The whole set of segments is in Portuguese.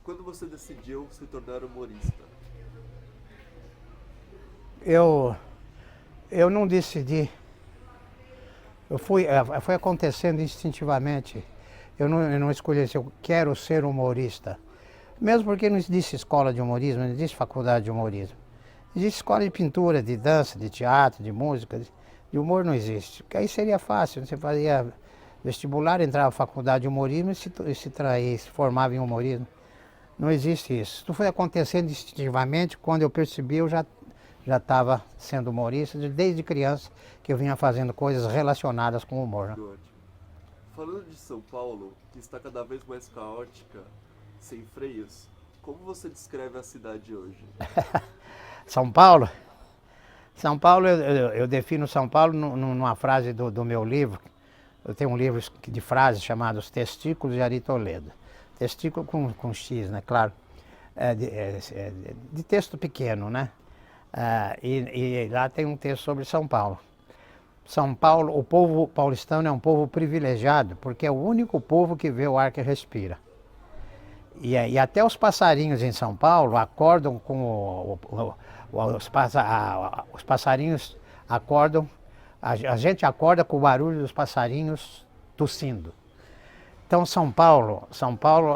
Quando você decidiu se tornar humorista? Eu, eu não decidi. Foi acontecendo instintivamente. Eu não escolhi se eu quero ser humorista. Mesmo porque não existe escola de humorismo, não existe faculdade de humorismo. Existe escola de pintura, de dança, de teatro, de música. De humor não existe. Porque aí seria fácil. Você fazia vestibular, entrava na faculdade de humorismo e se formava em humorismo. Não existe isso. Isso foi acontecendo instintivamente. Quando eu percebi, eu já estava sendo humorista desde criança, que eu vinha fazendo coisas relacionadas com humor. Né? Ótimo. Falando de São Paulo, que está cada vez mais caótica, sem freios, como você descreve a cidade hoje? São Paulo? São Paulo, eu defino São Paulo numa frase do meu livro. Eu tenho um livro de frases chamado Os Testículos de Ari Toledo. Testículo com X, né? Claro. De texto pequeno, né? E lá tem um texto sobre São Paulo. São Paulo, o povo paulistano é um povo privilegiado, porque é o único povo que vê o ar que respira. E até os passarinhos em São Paulo acordam com os passarinhos acordam, a gente acorda com o barulho dos passarinhos tossindo. Então São Paulo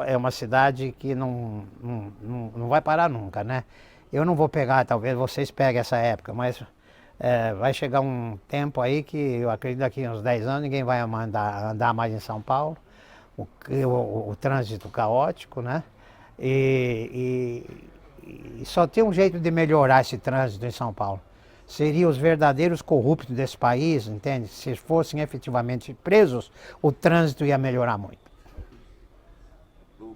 é uma cidade que não vai parar nunca, né? Eu não vou pegar, talvez vocês peguem essa época, mas vai chegar um tempo aí que eu acredito que daqui uns 10 anos ninguém vai andar mais em São Paulo. O trânsito caótico, né? E só tem um jeito de melhorar esse trânsito em São Paulo. Seriam os verdadeiros corruptos desse país, entende? Se fossem efetivamente presos, o trânsito ia melhorar muito. Bom,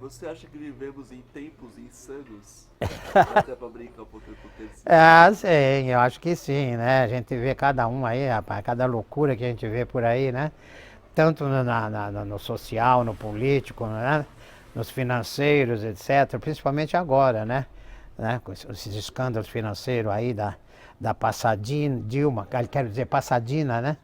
você acha que vivemos em tempos insanos? Dá até pra brincar um pouquinho com o termo insano. Sim, eu acho que sim, né? A gente vê cada um aí, rapaz, cada loucura que a gente vê por aí, né? Tanto no social, no político, né? Nos financeiros, etc. Principalmente agora, né? Com esses escândalos financeiros aí da Passadina, Dilma, quero dizer Passadina, né?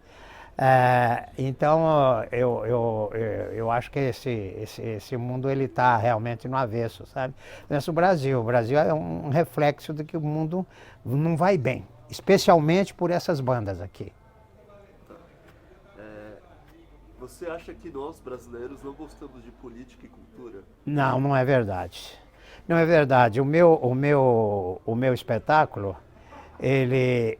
Então eu acho que esse mundo ele está realmente no avesso, sabe? Mas o Brasil é um reflexo de que o mundo não vai bem, especialmente por essas bandas aqui. Tá. É, você acha que nós, brasileiros, não gostamos de política e cultura? Não, não é verdade. Não é verdade. O meu espetáculo, ele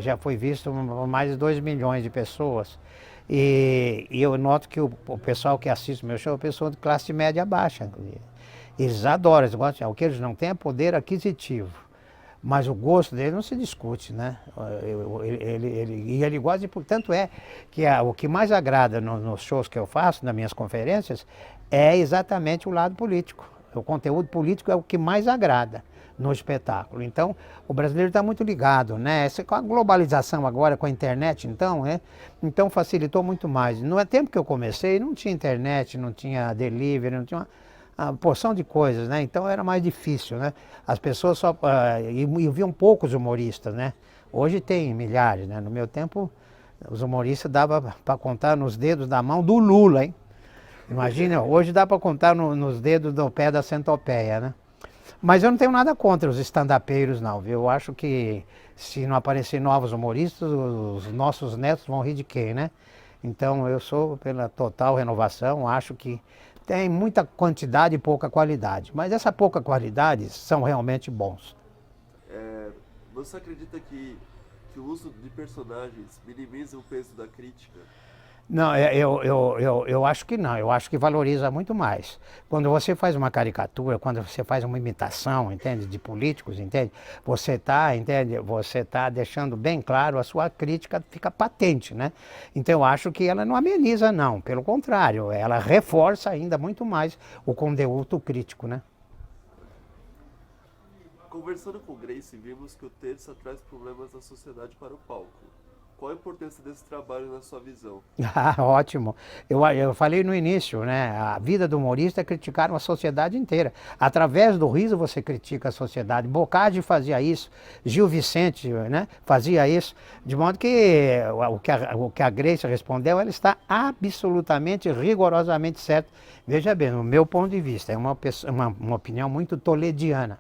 já foi visto por mais de 2 milhões de pessoas. E eu noto que o pessoal que assiste o meu show é pessoa de classe média baixa. Eles adoram, eles gostam. O que eles não têm é poder aquisitivo. Mas o gosto dele não se discute, né? Ele gosta de. Tanto é que o que mais agrada nos shows que eu faço, nas minhas conferências, é exatamente o lado político. O conteúdo político é o que mais agrada no espetáculo. Então, o brasileiro está muito ligado, né? Com a globalização agora, com a internet, então, né? Então facilitou muito mais. No tempo que eu comecei, não tinha internet, não tinha delivery, não tinha uma porção de coisas, né? Então era mais difícil, né? As pessoas só e viam poucos humoristas, né? Hoje tem milhares, né? No meu tempo, os humoristas dava para contar nos dedos da mão do Lula, hein? Imagina, hoje dá para contar nos dedos do pé da centopeia, né? Mas eu não tenho nada contra os stand-upeiros, não, viu? Eu acho que se não aparecer novos humoristas, os nossos netos vão rir de quem, né? Então eu sou pela total renovação, acho que tem muita quantidade e pouca qualidade. Mas essa pouca qualidade são realmente bons. É, você acredita que o uso de personagens minimiza o peso da crítica? Não, eu acho que não, eu acho que valoriza muito mais. Quando você faz uma caricatura, quando você faz uma imitação, entende, de políticos, entende, você tá deixando bem claro, a sua crítica fica patente, né? Então eu acho que ela não ameniza, não, pelo contrário, ela reforça ainda muito mais o conteúdo crítico, né? Conversando com Grace, vimos que o terça traz problemas da sociedade para o palco. Qual a importância desse trabalho na sua visão? Ah, ótimo. Eu falei no início, né? A vida do humorista é criticar uma sociedade inteira. Através do riso você critica a sociedade. Boccaccio fazia isso, Gil Vicente, né, fazia isso. De modo que o que a Grace respondeu, ela está absolutamente, rigorosamente certa. Veja bem, no meu ponto de vista, é uma opinião muito tolediana.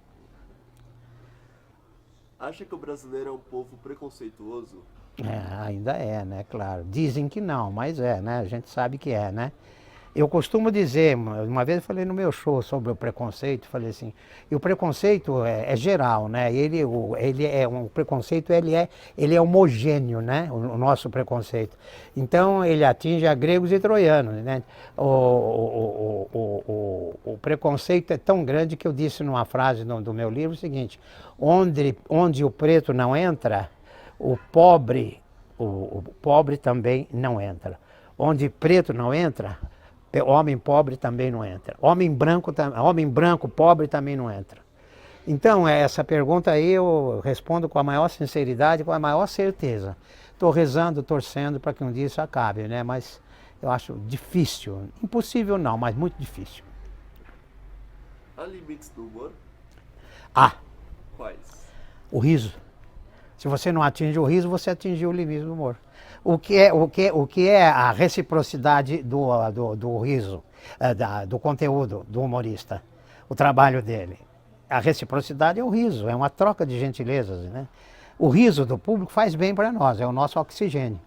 Acha que o brasileiro é um povo preconceituoso? É, ainda é, né? Claro. Dizem que não, mas é, né? A gente sabe que é, né? Eu costumo dizer, uma vez eu falei no meu show sobre o preconceito, falei assim, e o preconceito é geral, né? O preconceito ele é homogêneo, né? O nosso preconceito. Então ele atinge a gregos e troianos, né? O preconceito é tão grande que eu disse numa frase do meu livro o seguinte: onde o preto não entra, o pobre também não entra. Onde preto não entra, homem pobre também não entra. Homem branco pobre também não entra. Então, essa pergunta aí eu respondo com a maior sinceridade, com a maior certeza. Estou rezando, torcendo para que um dia isso acabe, né? Mas eu acho difícil. Impossível não, mas muito difícil. Há limites do humor? Ah, Quais? o riso. Se você não atinge o riso, você atingiu o limite do humor. O que é a reciprocidade do riso, do conteúdo do humorista, o trabalho dele? A reciprocidade é o riso, é uma troca de gentilezas, né? O riso do público faz bem para nós, é o nosso oxigênio.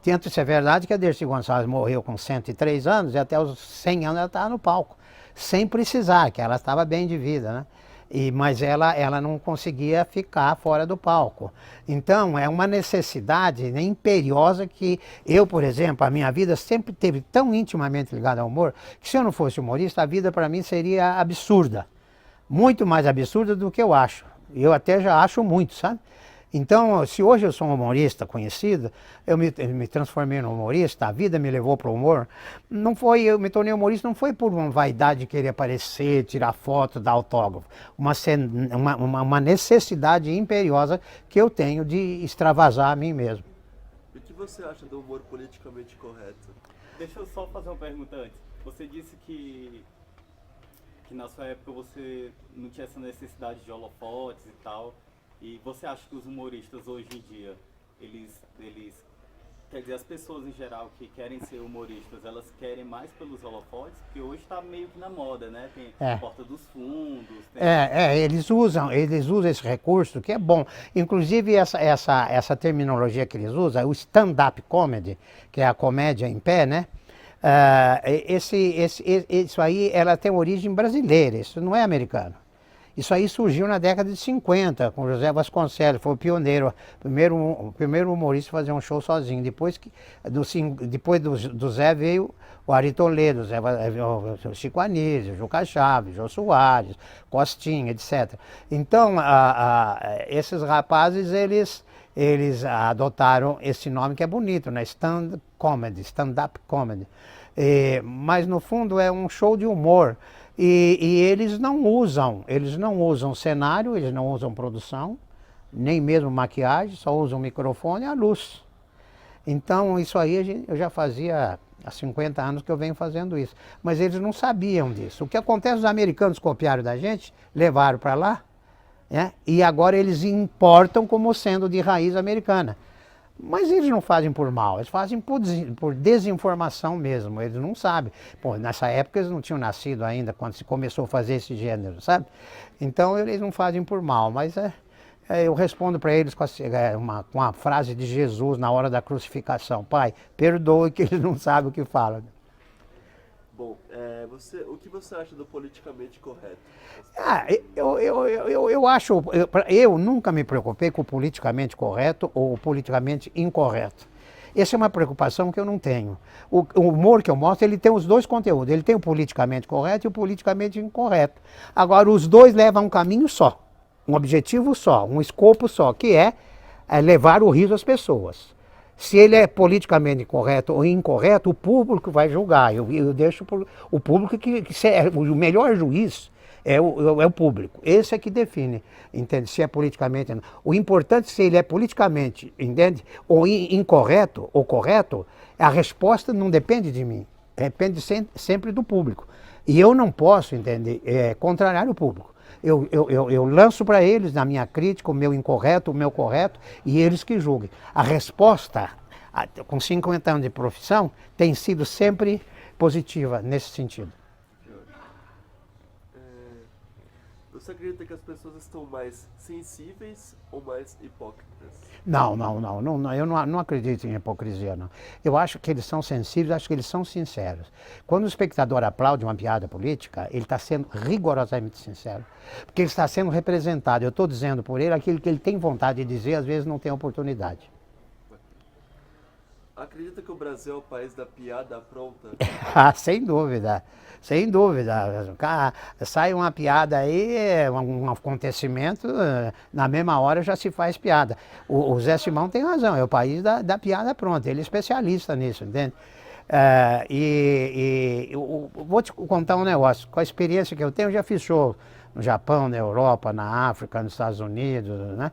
Tanto isso é verdade que a Dercy Gonçalves morreu com 103 anos e até os 100 anos ela estava no palco, sem precisar, que ela estava bem de vida, né? Mas ela não conseguia ficar fora do palco. Então, é uma necessidade, né, imperiosa que eu, por exemplo, a minha vida sempre teve tão intimamente ligada ao humor, que se eu não fosse humorista, a vida para mim seria absurda. Muito mais absurda do que eu acho. Eu até já acho muito, sabe? Então, se hoje eu sou um humorista conhecido, eu me transformei num humorista, a vida me levou para o humor, eu me tornei humorista não foi por uma vaidade de querer aparecer, tirar foto, dar autógrafo, uma necessidade imperiosa que eu tenho de extravasar a mim mesmo. E o que você acha do humor politicamente correto? Deixa eu só fazer uma pergunta antes. Você disse que na sua época você não tinha essa necessidade de holofotes e tal. E você acha que os humoristas hoje em dia, quer dizer, as pessoas em geral que querem ser humoristas, elas querem mais pelos holofotes? Porque hoje está meio que na moda, né? Tem a Porta dos Fundos. Eles usam esse recurso, que é bom. Inclusive, essa terminologia que eles usam, o stand-up comedy, que é a comédia em pé, né? Isso aí, ela tem origem brasileira, isso não é americano. Isso aí surgiu na década de 50, com José Vasconcelos, foi o pioneiro, o primeiro humorista a fazer um show sozinho. Depois do Zé veio o Ari Toledo, o Chico Anísio, o Juca Chaves, o Jô Soares, Costinha, etc. Então, esses rapazes, eles adotaram esse nome que é bonito, né? Stand-up comedy. Mas no fundo é um show de humor. E eles não usam cenário, eles não usam produção, nem mesmo maquiagem, só usam o microfone e a luz. Então isso aí eu já fazia há 50 anos que eu venho fazendo isso. Mas eles não sabiam disso. O que acontece, os americanos copiaram da gente, levaram para lá, né? E agora eles importam como sendo de raiz americana. Mas eles não fazem por mal, eles fazem por desinformação mesmo, eles não sabem. Pô, nessa época eles não tinham nascido ainda, quando se começou a fazer esse gênero, sabe? Então eles não fazem por mal, mas eu respondo para eles com a frase de Jesus na hora da crucificação: Pai, perdoe que eles não sabem o que falam. Bom, o que você acha do politicamente correto? Eu nunca me preocupei com o politicamente correto ou o politicamente incorreto. Essa é uma preocupação que eu não tenho. O humor que eu mostro, ele tem os dois conteúdos. Ele tem o politicamente correto e o politicamente incorreto. Agora, os dois levam a um caminho só, um objetivo só, um escopo só, que é levar o riso às pessoas. Se ele é politicamente correto ou incorreto, o público vai julgar. Eu deixo o público o melhor juiz é o público. Esse é que define, entende? Se é politicamente ou não. O importante, se ele é politicamente, entende? Ou incorreto ou correto, a resposta não depende de mim. Depende sempre do público. E eu não posso, entende? Contrariar o público. Eu lanço para eles, na minha crítica, o meu incorreto, o meu correto, e eles que julguem. A resposta, com 50 anos de profissão, tem sido sempre positiva nesse sentido. Você acredita que as pessoas estão mais sensíveis ou mais hipócritas? Não, eu não acredito em hipocrisia, não. Eu acho que eles são sensíveis, acho que eles são sinceros. Quando o espectador aplaude uma piada política, ele está sendo rigorosamente sincero, porque ele está sendo representado. Eu estou dizendo por ele aquilo que ele tem vontade de dizer, às vezes não tem oportunidade. Acredita que o Brasil é o país da piada pronta? Ah, sem dúvida, sem dúvida. Sai uma piada aí, um acontecimento, na mesma hora já se faz piada. O Zé Simão tem razão, é o país da piada pronta, ele é especialista nisso, entende? Vou te contar um negócio, com a experiência que eu tenho, eu já fiz show no Japão, na Europa, na África, nos Estados Unidos, né?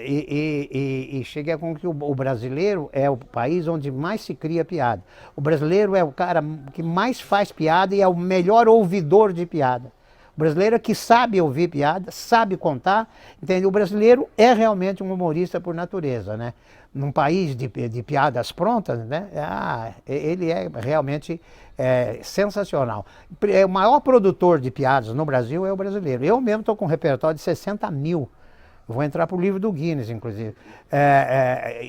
E cheguei a concluir que o brasileiro é o país onde mais se cria piada. O brasileiro é o cara que mais faz piada e é o melhor ouvidor de piada. O brasileiro é que sabe ouvir piada, sabe contar, entende? O brasileiro é realmente um humorista por natureza, né? Num país de piadas prontas, né? Ele é realmente sensacional. O maior produtor de piadas no Brasil é o brasileiro. Eu mesmo estou com um repertório de 60 mil. Vou entrar para o livro do Guinness, inclusive.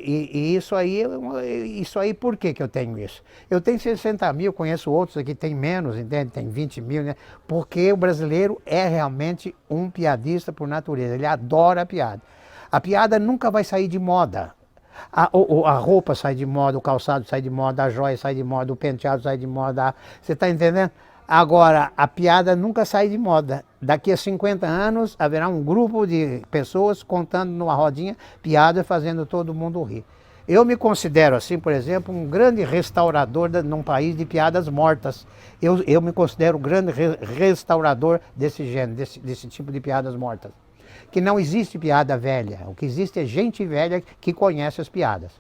Isso aí, por que eu tenho isso? Eu tenho 60 mil, conheço outros aqui, tem menos, entende? Tem 20 mil, né? Porque o brasileiro é realmente um piadista por natureza, ele adora a piada. A piada nunca vai sair de moda. A roupa sai de moda, o calçado sai de moda, a joia sai de moda, o penteado sai de moda. Você está entendendo? Agora, a piada nunca sai de moda. Daqui a 50 anos haverá um grupo de pessoas contando numa rodinha piada, fazendo todo mundo rir. Eu me considero assim, por exemplo, um grande restaurador num país de piadas mortas. Eu me considero um grande restaurador desse gênero, desse tipo de piadas mortas. Que não existe piada velha, o que existe é gente velha que conhece as piadas.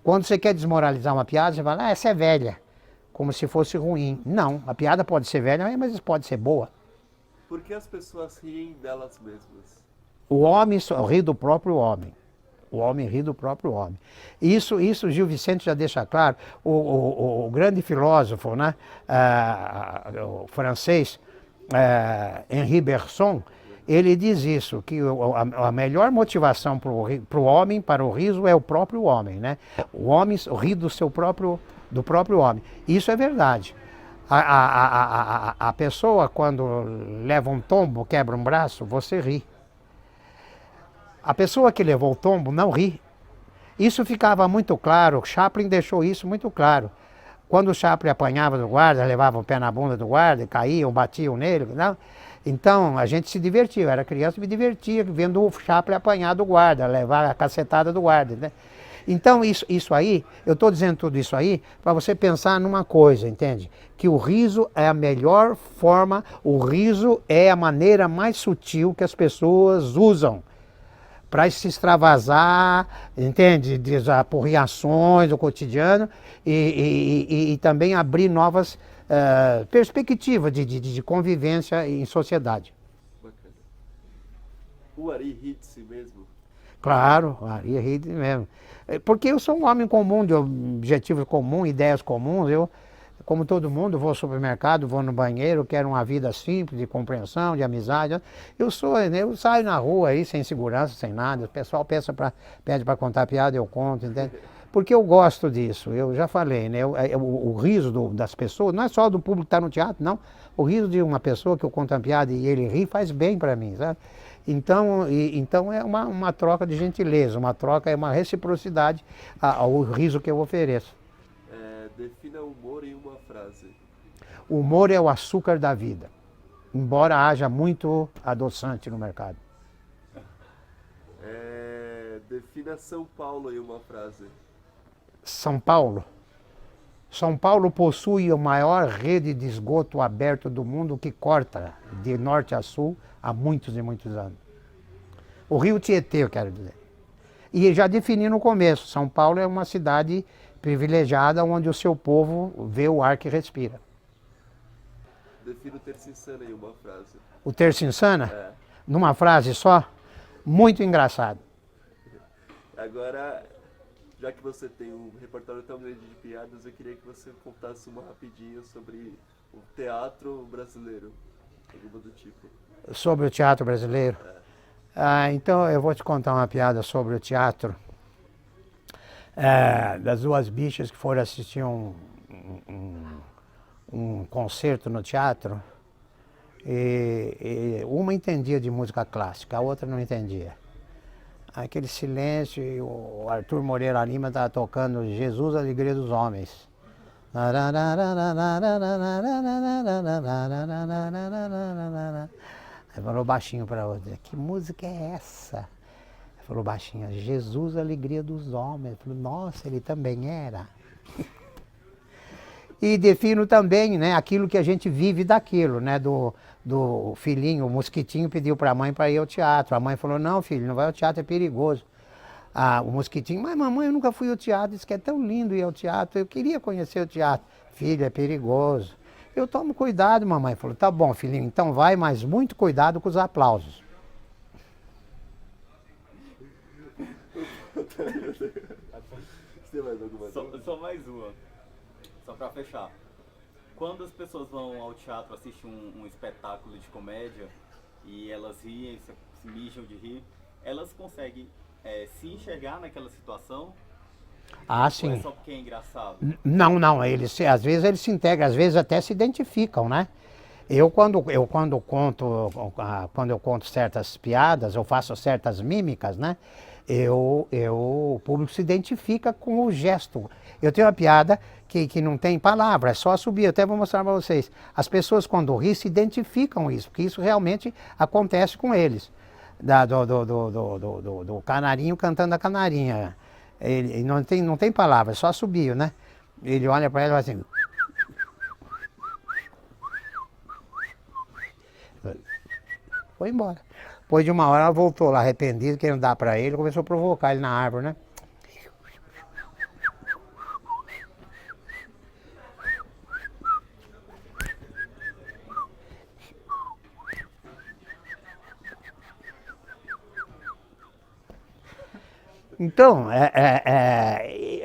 Quando você quer desmoralizar uma piada, você fala, essa é velha, como se fosse ruim. Não, a piada pode ser velha, mas pode ser boa. Por que as pessoas riem delas mesmas? O homem só ri do próprio homem. O homem ri do próprio homem. Isso Gil Vicente já deixa claro. O grande filósofo, né, o francês, Henri Bergson, ele diz isso, que a melhor motivação para o homem, para o riso, é o próprio homem, né? O homem ri do próprio homem. Isso é verdade. A pessoa, quando leva um tombo, quebra um braço, você ri. A pessoa que levou o tombo não ri. Isso ficava muito claro, Chaplin deixou isso muito claro. Quando o Chaplin apanhava do guarda, levava o pé na bunda do guarda, caíam, batiam nele, não? Então, a gente se divertia, eu era criança e me divertia vendo o Chaplin apanhar do guarda, levar a cacetada do guarda, né? Então, isso aí, eu estou dizendo tudo isso aí para você pensar numa coisa, entende? Que o riso é a melhor forma, o riso é a maneira mais sutil que as pessoas usam para se extravasar, entende? Por reações do cotidiano e também abrir novas perspectivas de convivência em sociedade. Bacana. O Ari ri de si mesmo? Claro, o Ari ri de si mesmo. Porque eu sou um homem comum, de objetivos comuns, ideias comuns. Eu, como todo mundo, vou ao supermercado, vou no banheiro, quero uma vida simples, de compreensão, de amizade. Eu saio na rua aí sem segurança, sem nada. O pessoal pede para contar piada, eu conto, entende? Porque eu gosto disso, eu já falei, né? O riso das pessoas, não é só do público que está no teatro, não. O riso de uma pessoa que eu conto uma piada e ele ri faz bem para mim, sabe? Então é uma troca de gentileza, uma troca, é uma reciprocidade ao riso que eu ofereço. Defina o humor em uma frase. O humor é o açúcar da vida, embora haja muito adoçante no mercado. Defina São Paulo em uma frase. São Paulo. São Paulo possui a maior rede de esgoto aberto do mundo que corta de norte a sul há muitos e muitos anos. O rio Tietê, eu quero dizer. E já defini no começo, São Paulo é uma cidade privilegiada onde o seu povo vê o ar que respira. Defina o Terça Insana em uma frase. O Terça Insana, É. numa frase só, muito engraçado. Agora, já que você tem um repertório tão grande de piadas, eu queria que você contasse uma rapidinho sobre o teatro brasileiro. Alguma do tipo. Sobre o teatro brasileiro. Então eu vou te contar uma piada sobre o teatro. Das duas bichas que foram assistir um concerto no teatro. E uma entendia de música clássica, a outra não entendia. Aquele silêncio, e o Arthur Moreira Lima estava tocando Jesus, Alegria dos Homens. Aí falou baixinho para a outra, que música é essa? Aí falou baixinho, Jesus, Alegria dos Homens. Ele falou, nossa, ele também era. E defino também, né, aquilo que a gente vive daquilo, né, do filhinho, o mosquitinho pediu para a mãe para ir ao teatro. A mãe falou, não filho, não vai ao teatro, é perigoso. O mosquitinho, mas mamãe, eu nunca fui ao teatro, disse que é tão lindo ir ao teatro, eu queria conhecer o teatro. Filho, é perigoso. Eu tomo cuidado, mamãe. Falou, tá bom filhinho, então vai, mas muito cuidado com os aplausos. Você tem mais alguma coisa? Só mais uma. Só pra fechar. Quando as pessoas vão ao teatro assistir um espetáculo de comédia e elas riem, se mijam de rir, elas conseguem se enxergar naquela situação? Ah, Ou sim. é só porque é engraçado? Não, às vezes eles se integram, às vezes até se identificam, né? Quando eu conto certas piadas, eu faço certas mímicas, né? O público se identifica com o gesto. Eu tenho uma piada que não tem palavra, é só subir, eu até vou mostrar para vocês. As pessoas quando riem se identificam isso, porque isso realmente acontece com eles. Do canarinho cantando a canarinha. Ele não tem palavra, é só subir, né? Ele olha para ela e fala assim... Foi embora. Depois de uma hora ela voltou lá arrependida, querendo dar para ele, começou a provocar ele na árvore, né? Então,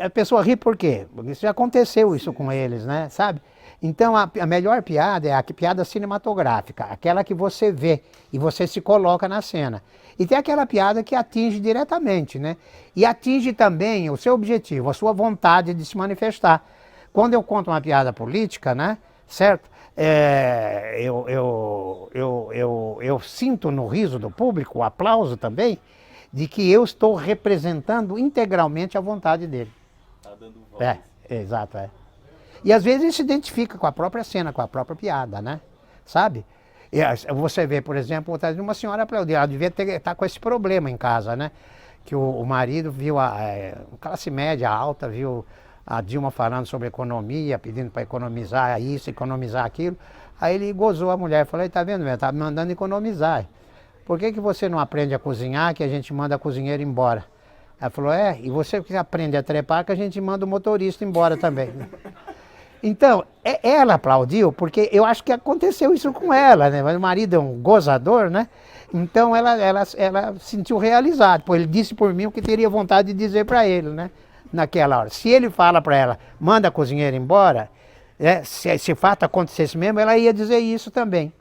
a pessoa ri por quê? Porque isso já aconteceu isso com eles, né? Sabe? Então, a melhor piada é a piada cinematográfica, aquela que você vê e você se coloca na cena. E tem aquela piada que atinge diretamente, né? E atinge também o seu objetivo, a sua vontade de se manifestar. Quando eu conto uma piada política, né? Certo? Eu sinto no riso do público, o aplauso também, de que eu estou representando integralmente a vontade dele. Tá dando voz. Exato. E às vezes ele se identifica com a própria cena, com a própria piada, né? Sabe? Você vê, por exemplo, uma senhora aplaudiu, ela devia estar com esse problema em casa, né? Que o marido viu a classe média alta, viu a Dilma falando sobre economia, pedindo para economizar isso, economizar aquilo. Aí ele gozou a mulher, falou, tá vendo, velho? Tá me mandando economizar. Por que você não aprende a cozinhar, que a gente manda a cozinheira embora? Ela falou, e você que aprende a trepar, que a gente manda o motorista embora também. Então, ela aplaudiu, porque eu acho que aconteceu isso com ela, né? Mas o marido é um gozador, né? Então ela sentiu realizado. Ele disse por mim o que teria vontade de dizer para ele, né? Naquela hora. Se ele fala para ela, manda a cozinheira embora, se esse fato acontecesse mesmo, ela ia dizer isso também.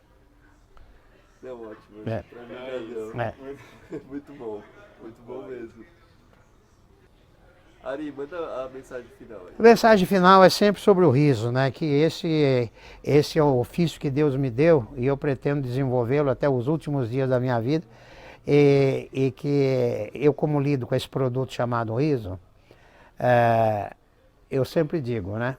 É ótimo. Pra mim, muito bom mesmo. Ari, manda a mensagem final aí. A mensagem final é sempre sobre o riso, né? Que esse é o ofício que Deus me deu e eu pretendo desenvolvê-lo até os últimos dias da minha vida. E que eu, como lido com esse produto chamado riso, eu sempre digo, né?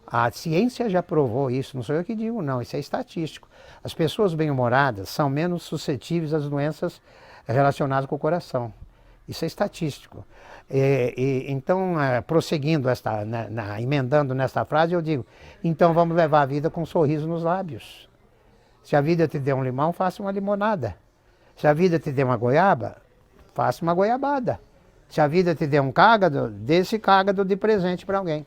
A ciência já provou isso, não sou eu que digo não, isso é estatístico. As pessoas bem-humoradas são menos suscetíveis às doenças relacionadas com o coração. Isso é estatístico. Então, prosseguindo, emendando nesta frase, eu digo, então vamos levar a vida com um sorriso nos lábios. Se a vida te deu um limão, faça uma limonada. Se a vida te deu uma goiaba, faça uma goiabada. Se a vida te deu um cágado, dê esse cágado de presente para alguém.